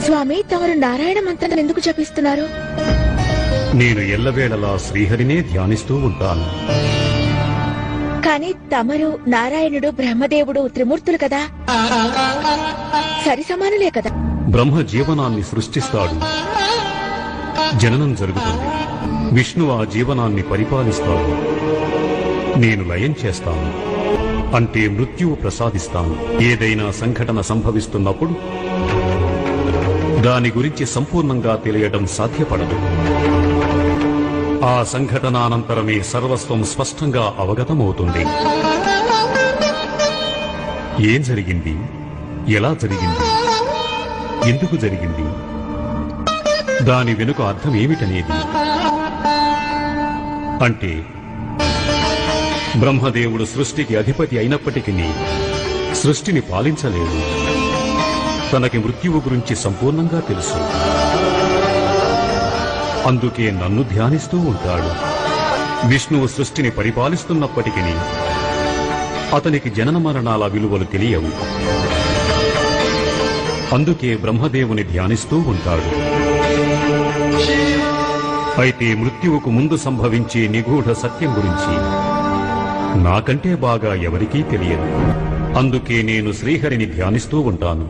స్వామి, తమరు నారాయణ మంత్రం ఎందుకు జపిస్తున్నారు? నేను ఎల్లవేళలా శ్రీహరినే ధ్యానిస్తూ ఉంటాను. కానీ తమరు నారాయణుడు, బ్రహ్మదేవుడు త్రిమూర్తులు కదా, సరి సమానులే కదా. బ్రహ్మ జీవనాన్ని సృష్టిస్తాడు, జననం జరుగుతుంది. విష్ణు ఆ జీవనాన్ని పరిపాలిస్తాడు. నేను లయం చేస్తాను, అంటే మృత్యువు ప్రసాదిస్తాను. ఏదైనా సంఘటన సంభవిస్తున్నప్పుడు దాని గురించి సంపూర్ణంగా తెలియడం సాధ్యపడదు. ఆ సంఘటనానంతరమే సర్వస్వం స్పష్టంగా అవగతమవుతుంది. ఏం జరిగింది, ఎలా జరిగింది, ఎందుకు జరిగింది, దాని వెనుక అర్థం ఏమిటనేది. అంటే బ్రహ్మదేవుడు సృష్టికి అధిపతి అయినప్పటికీ సృష్టిని పాలించలేడు. తనకి మృత్యువు గురించి సంపూర్ణంగా తెలుసు. అందుకే నన్ను ధ్యానిస్తూ ఉంటాడు. విష్ణువు సృష్టిని పరిపాలిస్తున్నప్పటికీ అతనికి జనన మరణాల విలువలు తెలియవు. అందుకే బ్రహ్మదేవుని ధ్యానిస్తూ ఉంటాడు. అయితే మృత్యువుకు ముందు సంభవించే నిగూఢ సత్యం గురించి నాకంటే బాగా ఎవరికీ తెలియదు. అందుకే నేను శ్రీహరిని ధ్యానిస్తూ ఉంటాను.